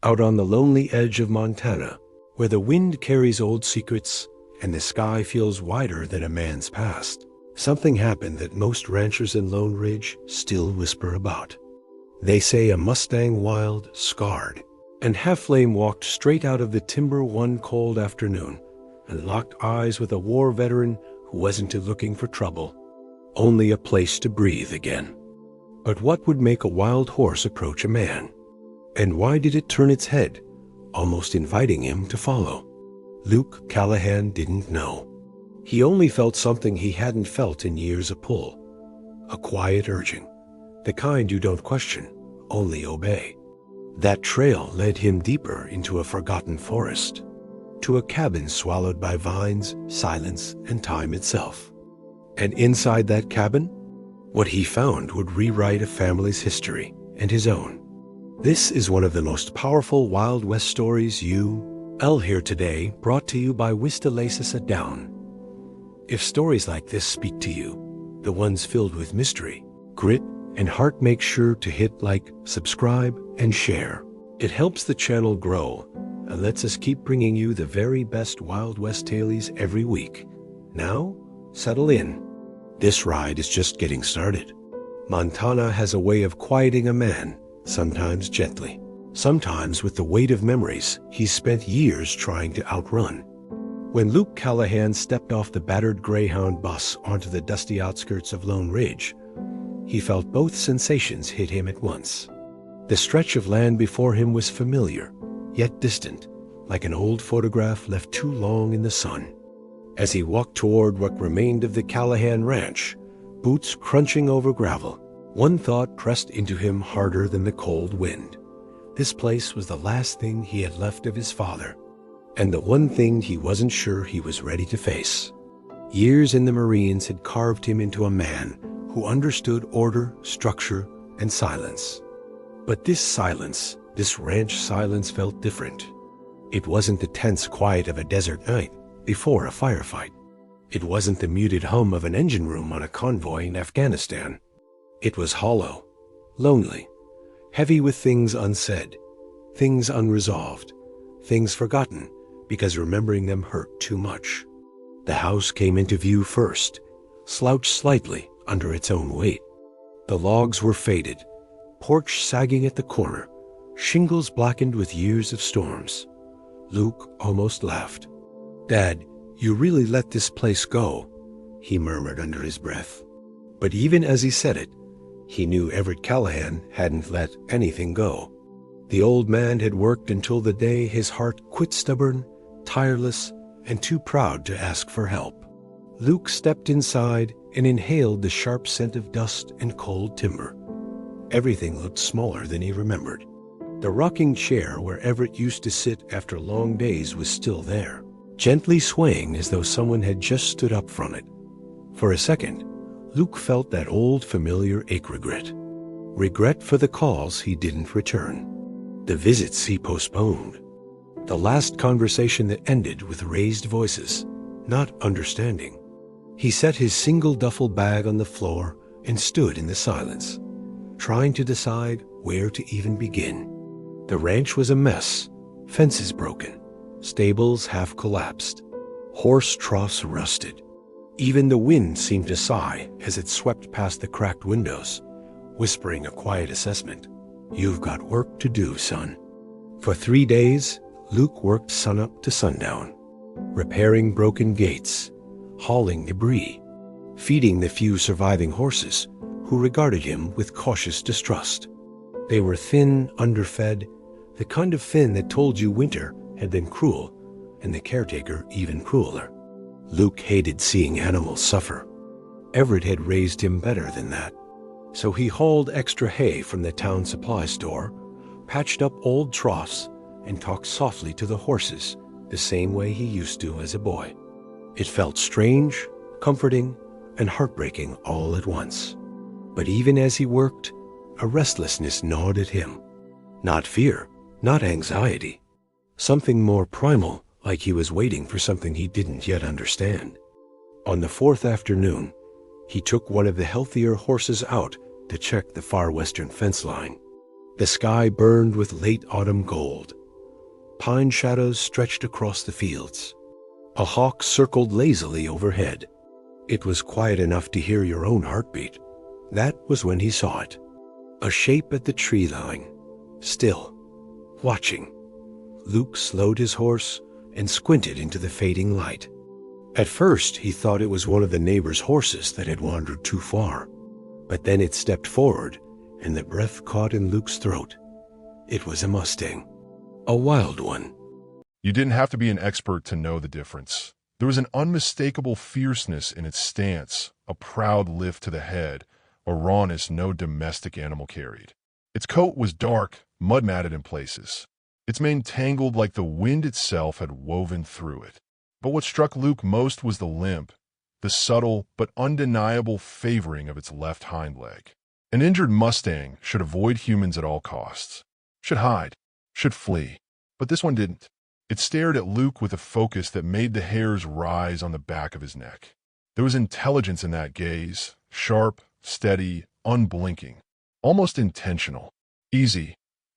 Out on the lonely edge of Montana, where the wind carries old secrets and the sky feels wider than a man's past, something happened that most ranchers in Lone Ridge still whisper about. They say a Mustang wild, scarred, and Half-Flame walked straight out of the timber one cold afternoon and locked eyes with a war veteran who wasn't looking for trouble, only a place to breathe again. But what would make a wild horse approach a man? And why did it turn its head, almost inviting him to follow? Luke Callahan didn't know. He only felt something he hadn't felt in years, a pull, a quiet urging, the kind you don't question, only obey. That trail led him deeper into a forgotten forest, to a cabin swallowed by vines, silence, and time itself. And inside that cabin, what he found would rewrite a family's history and his own. This is one of the most powerful Wild West stories I'll hear today, brought to you by WesTtalesas A Down. If stories like this speak to you, the ones filled with mystery, grit, and heart, make sure to hit like, subscribe, and share. It helps the channel grow and lets us keep bringing you the very best Wild West tales every week. Now, settle in. This ride is just getting started. Montana has a way of quieting a man, sometimes gently, sometimes with the weight of memories he's spent years trying to outrun. When Luke Callahan stepped off the battered Greyhound bus onto the dusty outskirts of Lone Ridge, he felt both sensations hit him at once. The stretch of land before him was familiar, yet distant, like an old photograph left too long in the sun. As he walked toward what remained of the Callahan ranch, boots crunching over gravel, one thought pressed into him harder than the cold wind. This place was the last thing he had left of his father, and the one thing he wasn't sure he was ready to face. Years in the Marines had carved him into a man who understood order, structure, and silence. But this silence, this ranch silence, felt different. It wasn't the tense quiet of a desert night before a firefight. It wasn't the muted hum of an engine room on a convoy in Afghanistan. It was hollow, lonely, heavy with things unsaid, things unresolved, things forgotten because remembering them hurt too much. The house came into view first, slouched slightly under its own weight. The logs were faded, porch sagging at the corner, shingles blackened with years of storms. Luke almost laughed. "Dad, you really let this place go," he murmured under his breath. But even as he said it, he knew Everett Callahan hadn't let anything go. The old man had worked until the day his heart quit, stubborn, tireless, and too proud to ask for help. Luke stepped inside and inhaled the sharp scent of dust and cold timber. Everything looked smaller than he remembered. The rocking chair where Everett used to sit after long days was still there, gently swaying as though someone had just stood up from it. For a second, Luke felt that old familiar ache, regret. Regret for the calls he didn't return, the visits he postponed, the last conversation that ended with raised voices, not understanding. He set his single duffel bag on the floor and stood in the silence, trying to decide where to even begin. The ranch was a mess, fences broken, stables half collapsed, horse troughs rusted. Even the wind seemed to sigh as it swept past the cracked windows, whispering a quiet assessment. "You've got work to do, son." For 3 days, Luke worked sunup to sundown, repairing broken gates, hauling debris, feeding the few surviving horses who regarded him with cautious distrust. They were thin, underfed, the kind of thin that told you winter had been cruel and the caretaker even crueler. Luke hated seeing animals suffer. Everett had raised him better than that. So he hauled extra hay from the town supply store, patched up old troughs, and talked softly to the horses the same way he used to as a boy. It felt strange, comforting, and heartbreaking all at once. But even as he worked, a restlessness gnawed at him. Not fear, not anxiety. Something more primal, like he was waiting for something he didn't yet understand. On the 4th afternoon, he took one of the healthier horses out to check the far western fence line. The sky burned with late autumn gold. Pine shadows stretched across the fields. A hawk circled lazily overhead. It was quiet enough to hear your own heartbeat. That was when he saw it. A shape at the tree line, still, watching. Luke slowed his horse and squinted into the fading light. At first, he thought it was one of the neighbors' horses that had wandered too far. But then it stepped forward, and the breath caught in Luke's throat. It was a Mustang, a wild one. You didn't have to be an expert to know the difference. There was an unmistakable fierceness in its stance, a proud lift to the head, a rawness no domestic animal carried. Its coat was dark, mud-matted in places. Its mane tangled like the wind itself had woven through it. But what struck Luke most was the limp, the subtle but undeniable favoring of its left hind leg. An injured Mustang should avoid humans at all costs, should hide, should flee. But this one didn't. It stared at Luke with a focus that made the hairs rise on the back of his neck. There was intelligence in that gaze, sharp, steady, unblinking, almost intentional. "Easy,"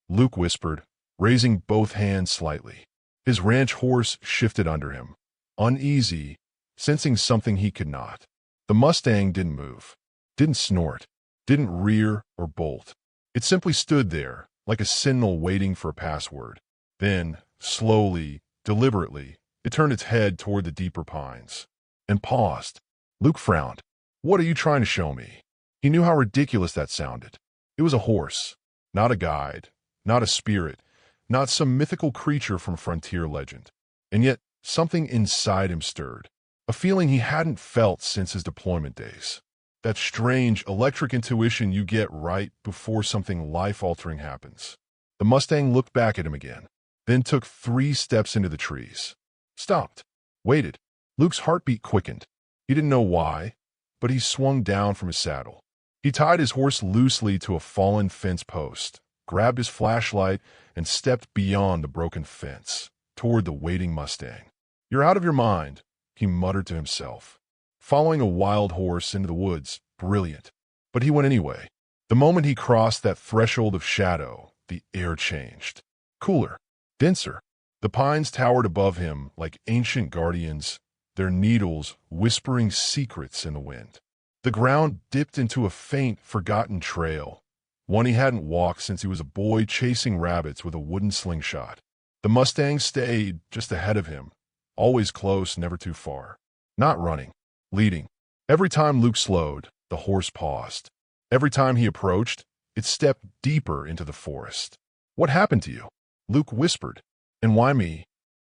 Luke whispered, raising both hands slightly. His ranch horse shifted under him, uneasy, sensing something he could not. The Mustang didn't move, didn't snort, didn't rear or bolt. It simply stood there, like a sentinel waiting for a password. Then, slowly, deliberately, it turned its head toward the deeper pines, and paused. Luke frowned. "What are you trying to show me?" He knew how ridiculous that sounded. It was a horse, not a guide, not a spirit, not some mythical creature from frontier legend. And yet, something inside him stirred, a feeling he hadn't felt since his deployment days. That strange, electric intuition you get right before something life-altering happens. The Mustang looked back at him again, then took 3 steps into the trees. Stopped. Waited. Luke's heartbeat quickened. He didn't know why, but he swung down from his saddle. He tied his horse loosely to a fallen fence post, grabbed his flashlight, and stepped beyond the broken fence, toward the waiting Mustang. "You're out of your mind," he muttered to himself. Following a wild horse into the woods, brilliant. But he went anyway. The moment he crossed that threshold of shadow, the air changed. Cooler, denser. The pines towered above him like ancient guardians, their needles whispering secrets in the wind. The ground dipped into a faint, forgotten trail, one he hadn't walked since he was a boy chasing rabbits with a wooden slingshot. The Mustang stayed just ahead of him, always close, never too far. Not running, leading. Every time Luke slowed, the horse paused. Every time he approached, it stepped deeper into the forest. "What happened to you?" Luke whispered. "And why me?"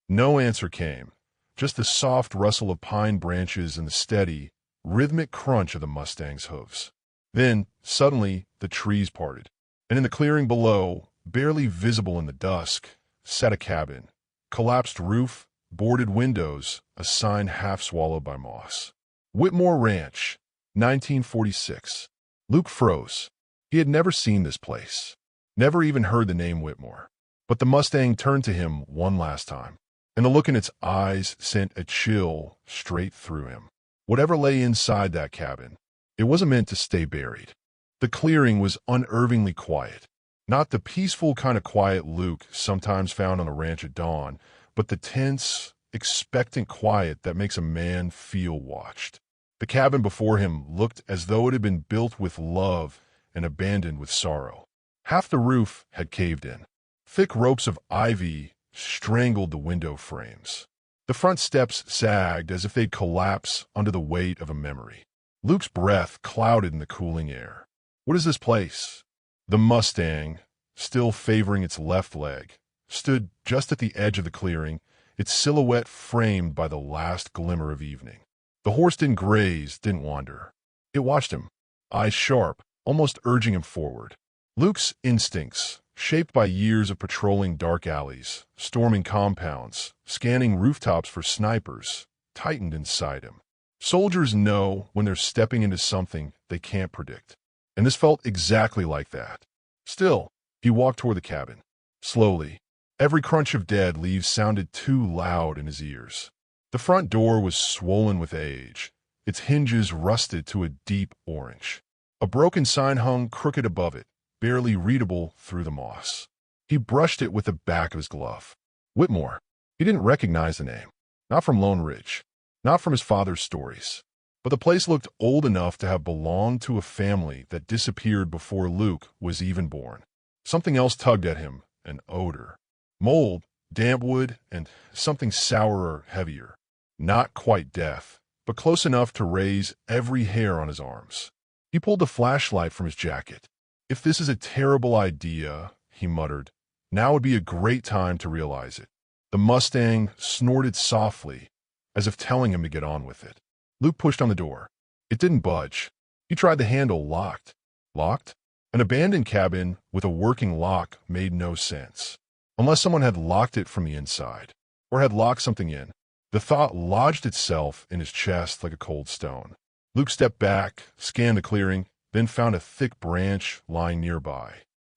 No answer came, just the soft rustle of pine branches and the steady, rhythmic crunch of the Mustang's hooves. Then, suddenly, the trees parted, and in the clearing below, barely visible in the dusk, sat a cabin. Collapsed roof, boarded windows, a sign half swallowed by moss. Whitmore Ranch, 1946. Luke froze. He had never seen this place, never even heard the name Whitmore. But the Mustang turned to him one last time, and the look in its eyes sent a chill straight through him. Whatever lay inside that cabin, it wasn't meant to stay buried. The clearing was unervingly quiet. Not the peaceful kind of quiet Luke sometimes found on a ranch at dawn, but the tense, expectant quiet that makes a man feel watched. The cabin before him looked as though it had been built with love and abandoned with sorrow. Half the roof had caved in. Thick ropes of ivy strangled the window frames. The front steps sagged as if they'd collapse under the weight of a memory. Luke's breath clouded in the cooling air. What is this place? The Mustang, still favoring its left leg, stood just at the edge of the clearing, its silhouette framed by the last glimmer of evening. The horse didn't graze, didn't wander. It watched him, eyes sharp, almost urging him forward. Luke's instincts, shaped by years of patrolling dark alleys, storming compounds, scanning rooftops for snipers, tightened inside him. Soldiers know when they're stepping into something they can't predict, and this felt exactly like that. Still, he walked toward the cabin. Slowly, every crunch of dead leaves sounded too loud in his ears. The front door was swollen with age, its hinges rusted to a deep orange. A broken sign hung crooked above it, barely readable through the moss. He brushed it with the back of his glove. Whitmore. He didn't recognize the name. Not from Lone Ridge. Not from his father's stories. But the place looked old enough to have belonged to a family that disappeared before Luke was even born. Something else tugged at him, an odor. Mold, damp wood, and something sourer, heavier. Not quite death, but close enough to raise every hair on his arms. He pulled the flashlight from his jacket. If this is a terrible idea, he muttered, now would be a great time to realize it. The Mustang snorted softly, as if telling him to get on with it. Luke pushed on the door. It didn't budge. He tried the handle, locked. Locked? An abandoned cabin with a working lock made no sense. Unless someone had locked it from the inside, or had locked something in. The thought lodged itself in his chest like a cold stone. Luke stepped back, scanned the clearing, then found a thick branch lying nearby.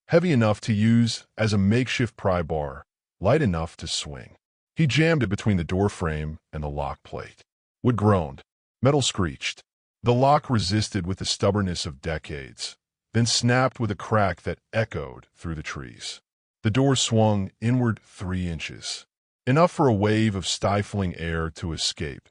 Heavy enough to use as a makeshift pry bar, light enough to swing. He jammed it between the door frame and the lock plate. Wood groaned. Metal screeched. The lock resisted with the stubbornness of decades, then snapped with a crack that echoed through the trees. The door swung inward 3 inches, enough for a wave of stifling air to escape.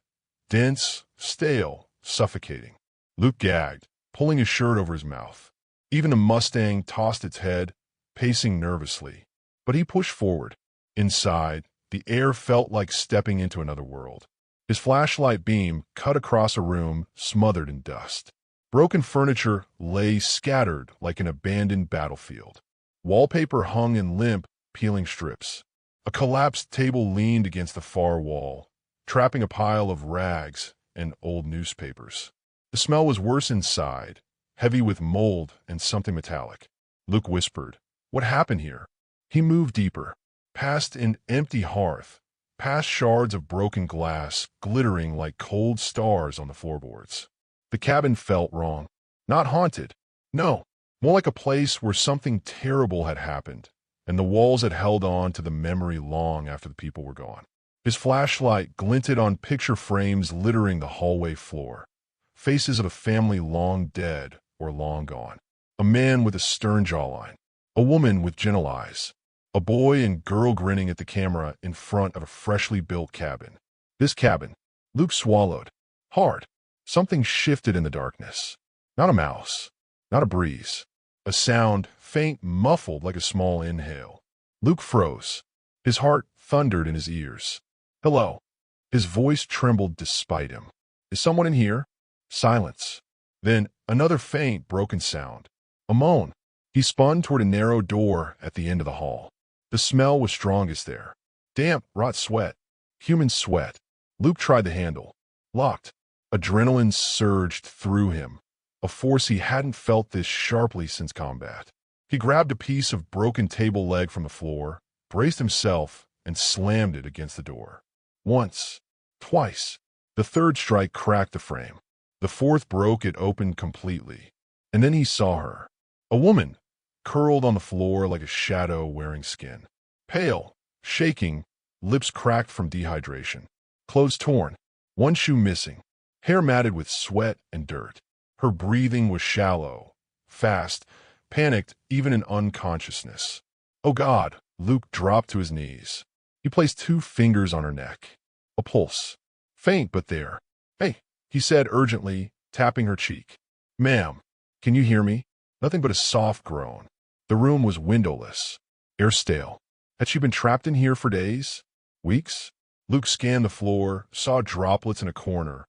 Dense, stale, suffocating. Luke gagged, pulling his shirt over his mouth. Even the Mustang tossed its head, pacing nervously. But he pushed forward. Inside, the air felt like stepping into another world. His flashlight beam cut across a room smothered in dust. Broken furniture lay scattered like an abandoned battlefield. Wallpaper hung in limp, peeling strips. A collapsed table leaned against the far wall, trapping a pile of rags and old newspapers. The smell was worse inside, heavy with mold and something metallic. Luke whispered, "What happened here?" He moved deeper, past an empty hearth, past shards of broken glass glittering like cold stars on the floorboards. The cabin felt wrong. Not haunted. No, more like a place where something terrible had happened, and the walls had held on to the memory long after the people were gone. His flashlight glinted on picture frames littering the hallway floor. Faces of a family long dead or long gone. A man with a stern jawline. A woman with gentle eyes. A boy and girl grinning at the camera in front of a freshly built cabin. This cabin. Luke swallowed. Hard. Something shifted in the darkness. Not a mouse. Not a breeze. A sound, faint, muffled like a small inhale. Luke froze. His heart thundered in his ears. Hello. His voice trembled despite him. Is someone in here? Silence. Then another faint, broken sound. A moan. He spun toward a narrow door at the end of the hall. The smell was strongest there. Damp, rot sweat. Human sweat. Luke tried the handle. Locked. Adrenaline surged through him, a force he hadn't felt this sharply since combat. He grabbed a piece of broken table leg from the floor, braced himself, and slammed it against the door. Once. Twice. The third strike cracked the frame. The fourth broke it open completely. And then he saw her. A woman, curled on the floor like a shadow wearing skin. Pale, shaking, lips cracked from dehydration. Clothes torn, one shoe missing. Hair matted with sweat and dirt. Her breathing was shallow, fast, panicked even in unconsciousness. Oh God, Luke dropped to his knees. He placed 2 fingers on her neck. A pulse. Faint but there. Hey, he said urgently, tapping her cheek. Ma'am, can you hear me? Nothing but a soft groan. The room was windowless. Air stale. Had she been trapped in here for days? Weeks? Luke scanned the floor, saw droplets in a corner.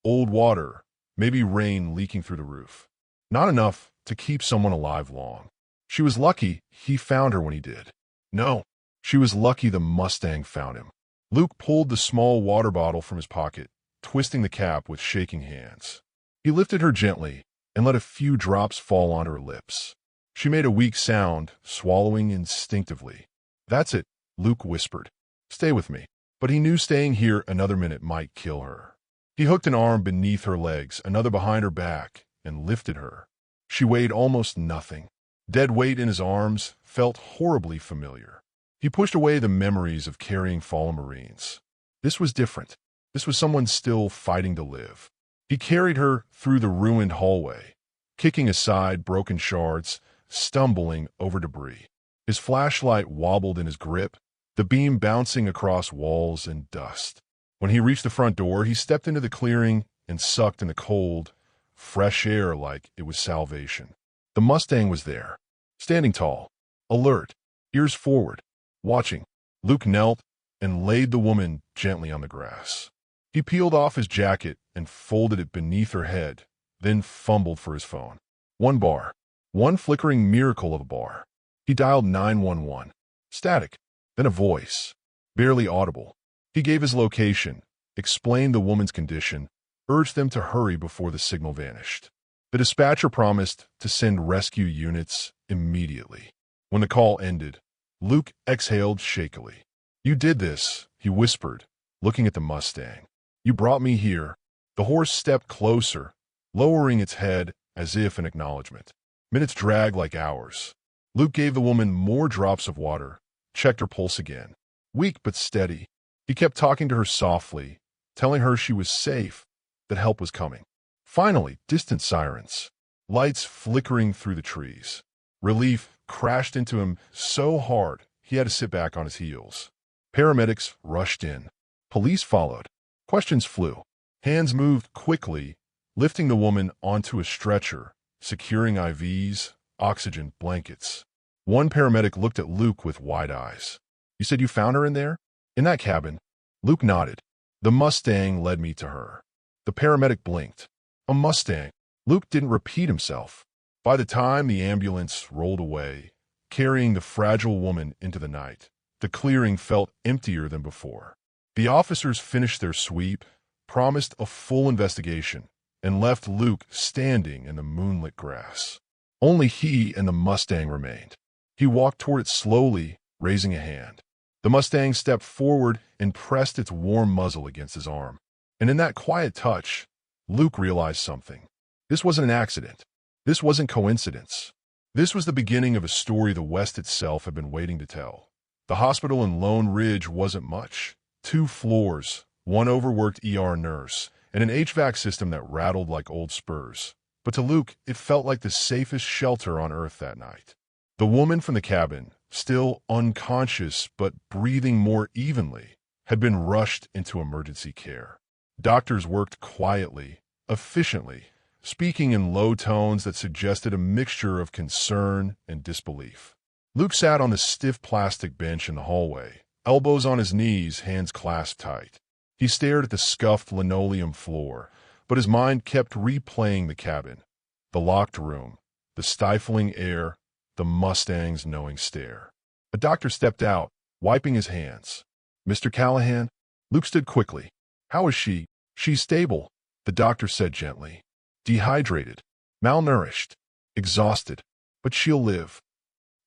Old water, maybe rain leaking through the roof. Not enough to keep someone alive long. She was lucky he found her when he did. No, she was lucky the Mustang found him. Luke pulled the small water bottle from his pocket, twisting the cap with shaking hands. He lifted her gently and let a few drops fall onto her lips. She made a weak sound, swallowing instinctively. That's it, Luke whispered. Stay with me. But he knew staying here another minute might kill her. He hooked an arm beneath her legs, another behind her back, and lifted her. She weighed almost nothing. Dead weight in his arms felt horribly familiar. He pushed away the memories of carrying fallen Marines. This was different. This was someone still fighting to live. He carried her through the ruined hallway, kicking aside broken shards, stumbling over debris. His flashlight wobbled in his grip, the beam bouncing across walls and dust. When he reached the front door, he stepped into the clearing and sucked in the cold, fresh air like it was salvation. The Mustang was there, standing tall, alert, ears forward, watching. Luke knelt and laid the woman gently on the grass. He peeled off his jacket and folded it beneath her head, then fumbled for his phone. One bar. One flickering miracle of a bar. He dialed 911. Static. Then a voice. Barely audible. He gave his location, explained the woman's condition, urged them to hurry before the signal vanished. The dispatcher promised to send rescue units immediately. When the call ended, Luke exhaled shakily. "You did this," he whispered, looking at the Mustang. "You brought me here." The horse stepped closer, lowering its head as if in acknowledgement. Minutes dragged like hours. Luke gave the woman more drops of water, checked her pulse again. Weak but steady. He kept talking to her softly, telling her she was safe, that help was coming. Finally, distant sirens, lights flickering through the trees. Relief crashed into him so hard he had to sit back on his heels. Paramedics rushed in. Police followed. Questions flew. Hands moved quickly, lifting the woman onto a stretcher, securing IVs, oxygen blankets. One paramedic looked at Luke with wide eyes. "You said you found her in there?" "In that cabin." Luke nodded. "The Mustang led me to her." The paramedic blinked. A Mustang. Luke didn't repeat himself. By the time the ambulance rolled away, carrying the fragile woman into the night, the clearing felt emptier than before. The officers finished their sweep, promised a full investigation, and left Luke standing in the moonlit grass. Only he and the Mustang remained. He walked toward it slowly, raising a hand. The Mustang stepped forward and pressed its warm muzzle against his arm. And in that quiet touch, Luke realized something. This wasn't an accident. This wasn't coincidence. This was the beginning of a story the West itself had been waiting to tell. The hospital in Lone Ridge wasn't much. 2 floors, one overworked ER nurse, and an HVAC system that rattled like old spurs. But to Luke, it felt like the safest shelter on Earth that night. The woman from the cabin, still unconscious but breathing more evenly, had been rushed into emergency care. Doctors worked quietly, efficiently, speaking in low tones that suggested a mixture of concern and disbelief. Luke sat on the stiff plastic bench in the hallway, elbows on his knees, hands clasped tight. He stared at the scuffed linoleum floor, but his mind kept replaying the cabin, the locked room, the stifling air, the Mustang's knowing stare. A doctor stepped out, wiping his hands. "Mr. Callahan?" Luke stood quickly. "How is she?" "She's stable," the doctor said gently. "Dehydrated, malnourished, exhausted, but she'll live."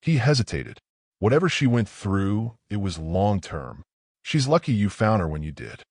He hesitated. Whatever she went through, it was long-term. "She's lucky you found her when you did."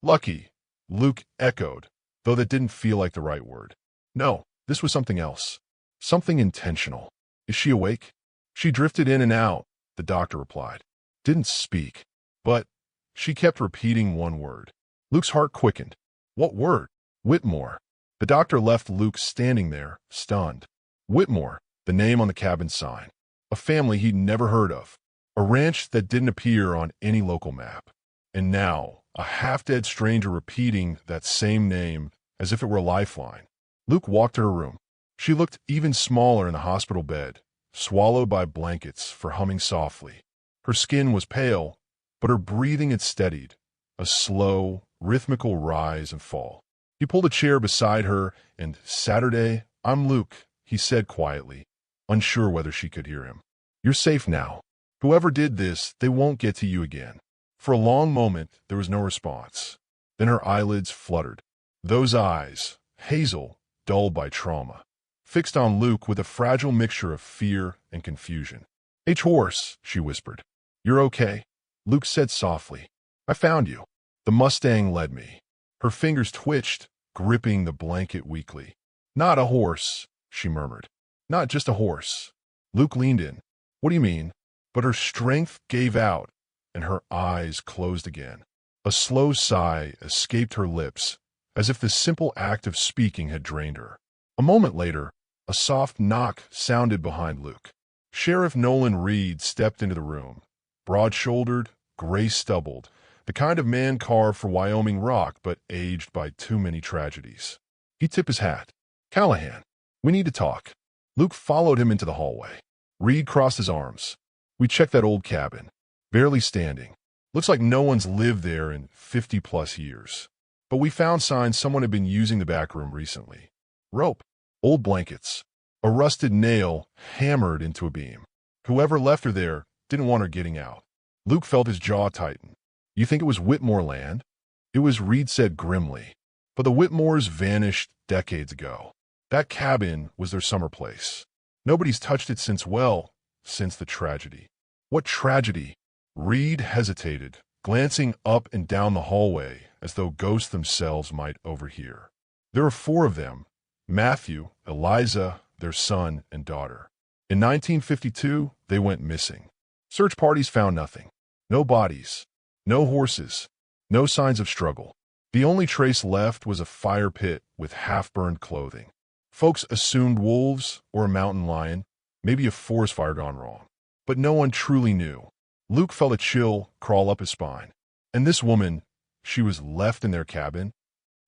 "Lucky," Luke echoed, though that didn't feel like the right word. No, this was something else. Something intentional. "Is she awake?" "She drifted in and out," the doctor replied. Didn't speak, but she kept repeating one word. Luke's heart quickened. What word? Whitmore. The doctor left Luke standing there, stunned. Whitmore, the name on the cabin sign. A family he'd never heard of. A ranch that didn't appear on any local map. And now, a half-dead stranger repeating that same name as if it were a lifeline. Luke walked to her room. She looked even smaller in the hospital bed, swallowed by blankets for humming softly. Her skin was pale, but her breathing had steadied, a slow, rhythmical rise and fall. He pulled a chair beside her, and, "Saturday, I'm Luke," he said quietly, unsure whether she could hear him. "You're safe now. Whoever did this, they won't get to you again." For a long moment, there was no response. Then her eyelids fluttered. Those eyes, hazel, dulled by trauma, fixed on Luke with a fragile mixture of fear and confusion. "Horse," she whispered. "You're okay?" Luke said softly. "I found you. The Mustang led me." Her fingers twitched, gripping the blanket weakly. "Not a horse," she murmured. "Not just a horse." Luke leaned in. "What do you mean?" But her strength gave out, and her eyes closed again. A slow sigh escaped her lips, as if the simple act of speaking had drained her. A moment later, A soft knock sounded behind Luke. Sheriff Nolan Reed stepped into the room, broad-shouldered, gray-stubbled, the kind of man carved for Wyoming rock but aged by too many tragedies. He tipped his hat. "Callahan, we need to talk." Luke followed him into the hallway. Reed crossed his arms. "We checked that old cabin. Barely standing. Looks like no one's lived there in 50-plus years. But we found signs someone had been using the back room recently. Rope, old blankets, a rusted nail hammered into a beam. Whoever left her there didn't want her getting out." Luke felt his jaw tighten. "You think it was Whitmore land?" "It was," Reed said grimly. "But the Whitmores vanished decades ago. That cabin was their summer place. Nobody's touched it since the tragedy." "What tragedy?" Reed hesitated, glancing up and down the hallway as though ghosts themselves might overhear. "There are 4 of them: Matthew, Eliza, their son, and daughter. In 1952, they went missing. Search parties found nothing. No bodies, no horses, no signs of struggle. The only trace left was a fire pit with half-burned clothing. Folks assumed wolves or a mountain lion, maybe a forest fire gone wrong. But no one truly knew." Luke felt a chill crawl up his spine. "And this woman, she was left in their cabin?"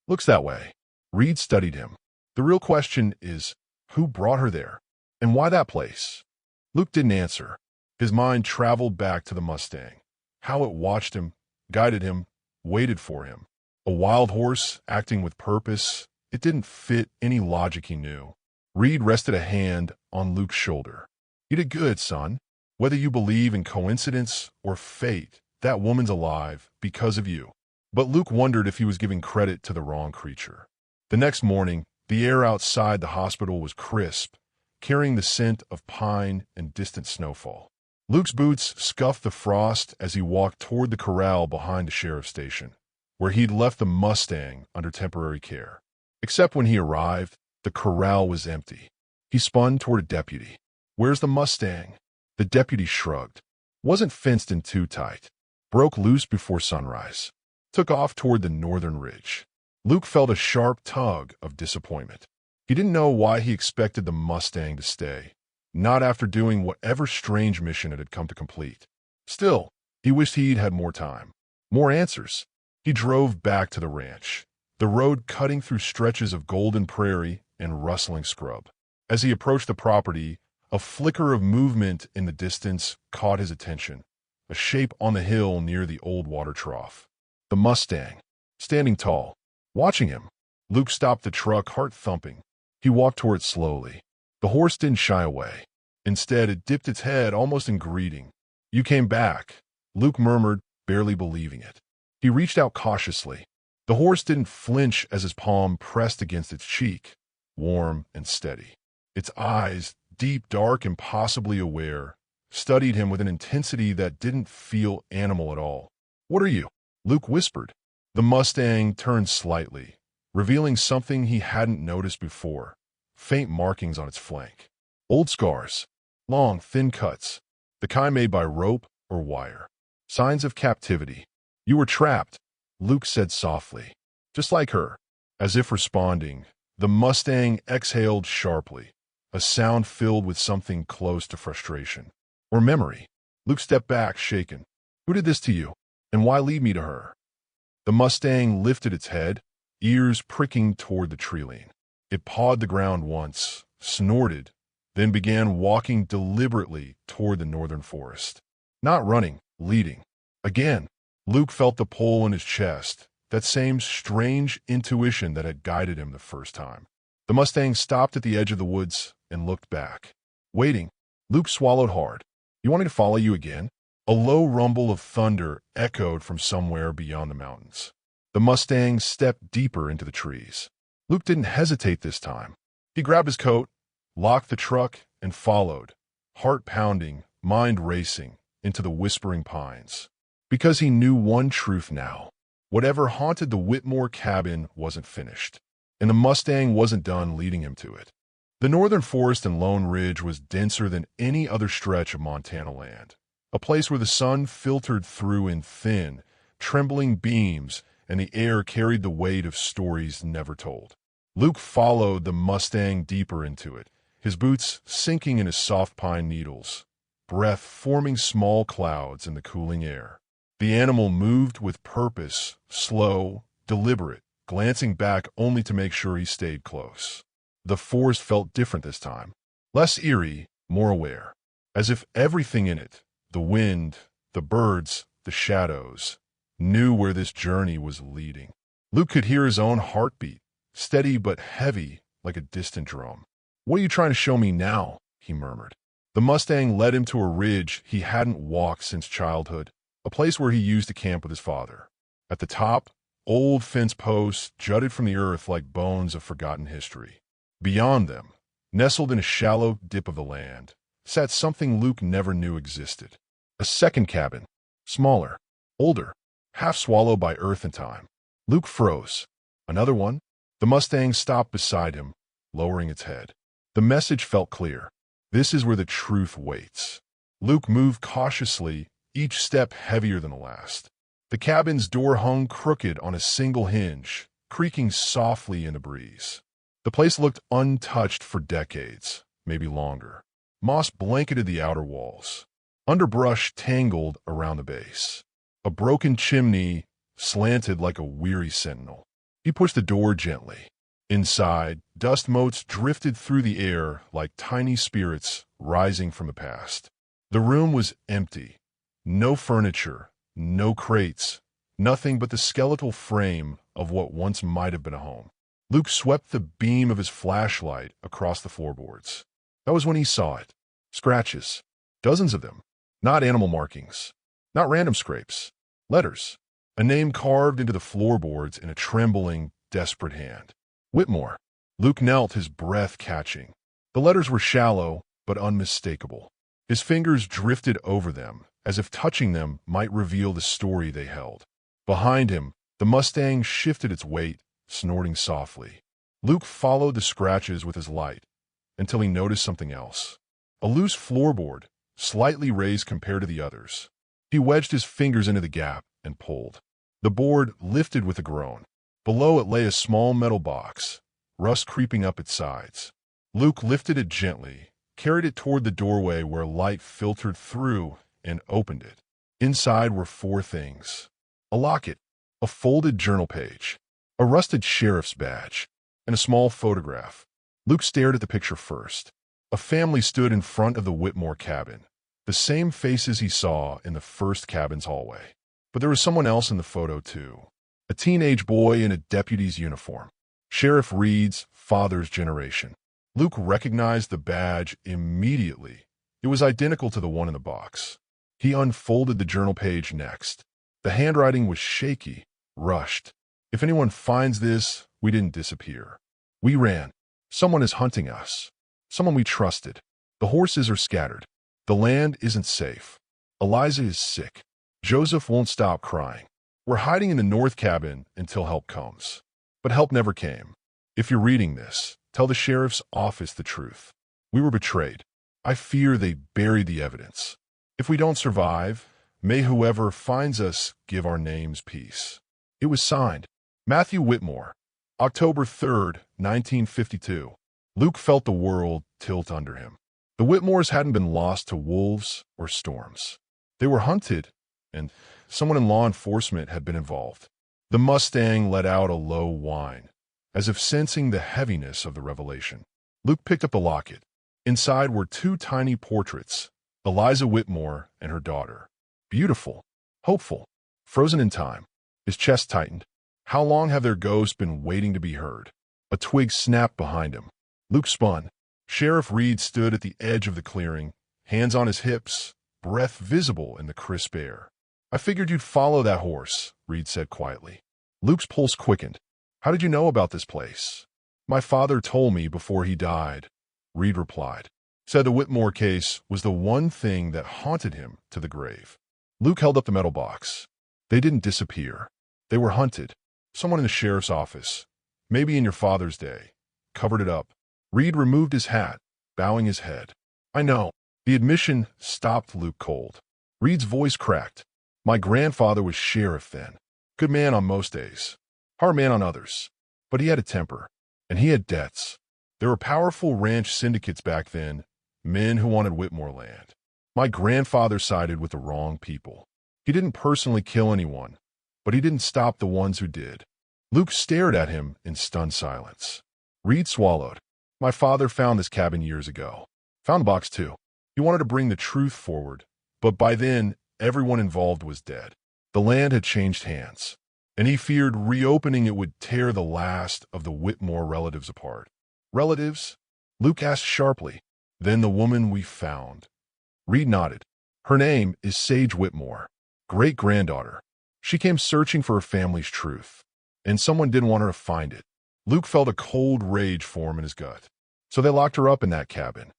"Looks that way." Reed studied him. "The real question is, who brought her there? And why that place?" Luke didn't answer. His mind traveled back to the Mustang. How it watched him, guided him, waited for him. A wild horse acting with purpose. It didn't fit any logic he knew. Reed rested a hand on Luke's shoulder. "You did good, son. Whether you believe in coincidence or fate, that woman's alive because of you." But Luke wondered if he was giving credit to the wrong creature. The next morning, the air outside the hospital was crisp, carrying the scent of pine and distant snowfall. Luke's boots scuffed the frost as he walked toward the corral behind the sheriff's station, where he'd left the Mustang under temporary care. Except when he arrived, the corral was empty. He spun toward a deputy. "Where's the Mustang?" The deputy shrugged. "Wasn't fenced in too tight. Broke loose before sunrise. Took off toward the northern ridge." Luke felt a sharp tug of disappointment. He didn't know why he expected the Mustang to stay, not after doing whatever strange mission it had come to complete. Still, he wished he'd had more time, more answers. He drove back to the ranch, the road cutting through stretches of golden prairie and rustling scrub. As he approached the property, a flicker of movement in the distance caught his attention, a shape on the hill near the old water trough. The Mustang, standing tall, watching him. Luke stopped the truck, heart thumping. He walked toward it slowly. The horse didn't shy away. Instead, it dipped its head almost in greeting. "You came back," Luke murmured, barely believing it. He reached out cautiously. The horse didn't flinch as his palm pressed against its cheek, warm and steady. Its eyes, deep, dark, and possibly aware, studied him with an intensity that didn't feel animal at all. "What are you?" Luke whispered. The Mustang turned slightly, revealing something he hadn't noticed before: faint markings on its flank. Old scars, long, thin cuts, the kind made by rope or wire. Signs of captivity. "You were trapped," Luke said softly. Just like her. As if responding, the Mustang exhaled sharply, a sound filled with something close to frustration. Or memory. Luke stepped back, shaken. "Who did this to you? And why lead me to her?" The Mustang lifted its head, ears pricking toward the tree-line. It pawed the ground once, snorted, then began walking deliberately toward the northern forest. Not running, leading. Again, Luke felt the pull in his chest, that same strange intuition that had guided him the first time. The Mustang stopped at the edge of the woods and looked back. Waiting, Luke swallowed hard. "You want me to follow you again?" A low rumble of thunder echoed from somewhere beyond the mountains. The Mustang stepped deeper into the trees. Luke didn't hesitate this time. He grabbed his coat, locked the truck, and followed, heart pounding, mind racing, into the whispering pines. Because he knew one truth now. Whatever haunted the Whitmore cabin wasn't finished, and the Mustang wasn't done leading him to it. The northern forest and Lone Ridge was denser than any other stretch of Montana land, a place where the sun filtered through in thin, trembling beams and the air carried the weight of stories never told. Luke followed the Mustang deeper into it, his boots sinking into soft pine needles, breath forming small clouds in the cooling air. The animal moved with purpose, slow, deliberate, glancing back only to make sure he stayed close. The forest felt different this time, less eerie, more aware, as if everything in it, the wind, the birds, the shadows, knew where this journey was leading. Luke could hear his own heartbeat, steady but heavy like a distant drum. "What are you trying to show me now?" he murmured. The Mustang led him to a ridge he hadn't walked since childhood, a place where he used to camp with his father. At the top, old fence posts jutted from the earth like bones of forgotten history. Beyond them, nestled in a shallow dip of the land, sat something Luke never knew existed. A second cabin, smaller, older, half swallowed by earth and time. Luke froze. Another one? The Mustang stopped beside him, lowering its head. The message felt clear. This is where the truth waits. Luke moved cautiously, each step heavier than the last. The cabin's door hung crooked on a single hinge, creaking softly in the breeze. The place looked untouched for decades, maybe longer. Moss blanketed the outer walls. Underbrush tangled around the base. A broken chimney slanted like a weary sentinel. He pushed the door gently. Inside, dust motes drifted through the air like tiny spirits rising from the past. The room was empty. No furniture, no crates, nothing but the skeletal frame of what once might have been a home. Luke swept the beam of his flashlight across the floorboards. That was when he saw it. Scratches. Dozens of them. Not animal markings. Not random scrapes. Letters. A name carved into the floorboards in a trembling, desperate hand. Whitmore. Luke knelt, his breath catching. The letters were shallow, but unmistakable. His fingers drifted over them, as if touching them might reveal the story they held. Behind him, the Mustang shifted its weight, snorting softly. Luke followed the scratches with his light, until he noticed something else. A loose floorboard, slightly raised compared to the others. He wedged his fingers into the gap and pulled. The board lifted with a groan. Below it lay a small metal box, rust creeping up its sides. Luke lifted it gently, carried it toward the doorway where light filtered through, and opened it. Inside were four things. A locket, a folded journal page, a rusted sheriff's badge, and a small photograph. Luke stared at the picture first. A family stood in front of the Whitmore cabin, the same faces he saw in the first cabin's hallway. But there was someone else in the photo, too. A teenage boy in a deputy's uniform. Sheriff Reed's father's generation. Luke recognized the badge immediately. It was identical to the one in the box. He unfolded the journal page next. The handwriting was shaky, rushed. "If anyone finds this, we didn't disappear. We ran. Someone is hunting us. Someone we trusted. The horses are scattered. The land isn't safe. Eliza is sick. Joseph won't stop crying. We're hiding in the north cabin until help comes." But help never came. If you're reading this, tell the sheriff's office the truth. We were betrayed. I fear they buried the evidence. If we don't survive, may whoever finds us give our names peace. It was signed, Matthew Whitmore, October 3rd, 1952. Luke felt the world tilt under him. The Whitmores hadn't been lost to wolves or storms. They were hunted, and someone in law enforcement had been involved. The Mustang let out a low whine, as if sensing the heaviness of the revelation. Luke picked up the locket. Inside were two tiny portraits, Eliza Whitmore and her daughter. Beautiful, hopeful, frozen in time. His chest tightened. How long have their ghosts been waiting to be heard? A twig snapped behind him. Luke spun. Sheriff Reed stood at the edge of the clearing, hands on his hips, breath visible in the crisp air. "I figured you'd follow that horse," Reed said quietly. Luke's pulse quickened. "How did you know about this place?" "My father told me before he died," Reed replied. Said the Whitmore case was the one thing that haunted him to the grave. Luke held up the metal box. They didn't disappear. They were hunted. Someone in the sheriff's office, maybe in your father's day, covered it up. Reed removed his hat, bowing his head. "I know." The admission stopped Luke cold. Reed's voice cracked. "My grandfather was sheriff then. Good man on most days. Hard man on others. But he had a temper. And he had debts. There were powerful ranch syndicates back then, men who wanted Whitmore land. My grandfather sided with the wrong people. He didn't personally kill anyone, but he didn't stop the ones who did. Luke stared at him in stunned silence. Reed swallowed. My father found this cabin years ago. Found the box too. He wanted to bring the truth forward, but by then, everyone involved was dead. The land had changed hands, and he feared reopening it would tear the last of the Whitmore relatives apart. Relatives? Luke asked sharply. Then the woman we found. Reed nodded. Her name is Sage Whitmore, great-granddaughter. She came searching for her family's truth, and someone didn't want her to find it. Luke felt a cold rage form in his gut. So they locked her up in that cabin.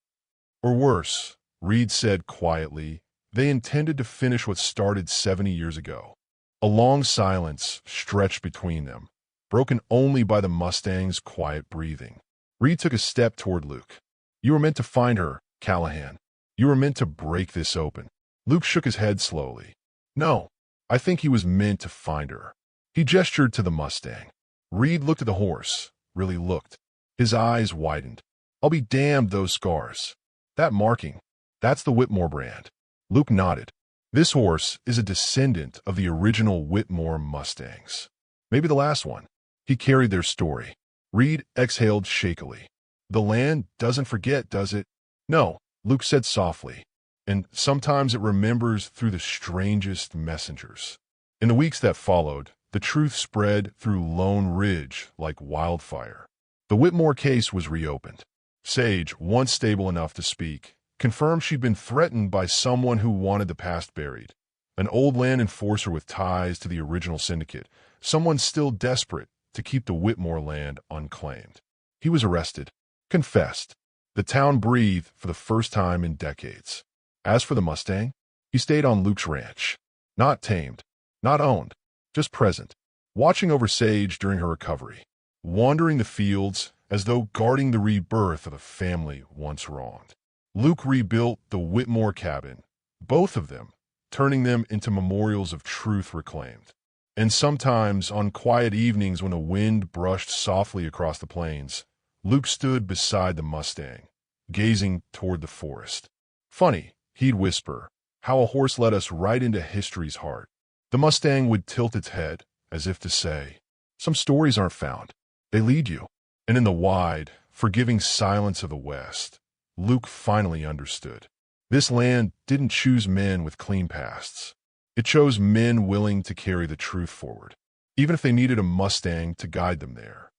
Or worse, Reed said quietly, they intended to finish what started 70 years ago. A long silence stretched between them, broken only by the Mustang's quiet breathing. Reed took a step toward Luke. You were meant to find her, Callahan. You were meant to break this open. Luke shook his head slowly. No, I think he was meant to find her. He gestured to the Mustang. Reed looked at the horse, really looked. His eyes widened. I'll be damned, those scars. That marking, that's the Whitmore brand. Luke nodded. This horse is a descendant of the original Whitmore Mustangs. Maybe the last one. He carried their story. Reed exhaled shakily. The land doesn't forget, does it? No, Luke said softly. And sometimes it remembers through the strangest messengers. In the weeks that followed, the truth spread through Lone Ridge like wildfire. The Whitmore case was reopened. Sage, once stable enough to speak, confirmed she'd been threatened by someone who wanted the past buried. An old land enforcer with ties to the original syndicate, someone still desperate to keep the Whitmore land unclaimed. He was arrested, confessed. The town breathed for the first time in decades. As for the Mustang, he stayed on Luke's ranch. Not tamed, not owned, just present, watching over Sage during her recovery, wandering the fields as though guarding the rebirth of a family once wronged. Luke rebuilt the Whitmore cabin, both of them, turning them into memorials of truth reclaimed. And sometimes, on quiet evenings when the wind brushed softly across the plains, Luke stood beside the Mustang, gazing toward the forest. Funny, he'd whisper, how a horse led us right into history's heart. The Mustang would tilt its head, as if to say, some stories aren't found. They lead you. And in the wide, forgiving silence of the West, Luke finally understood. This land didn't choose men with clean pasts. It chose men willing to carry the truth forward, even if they needed a Mustang to guide them there.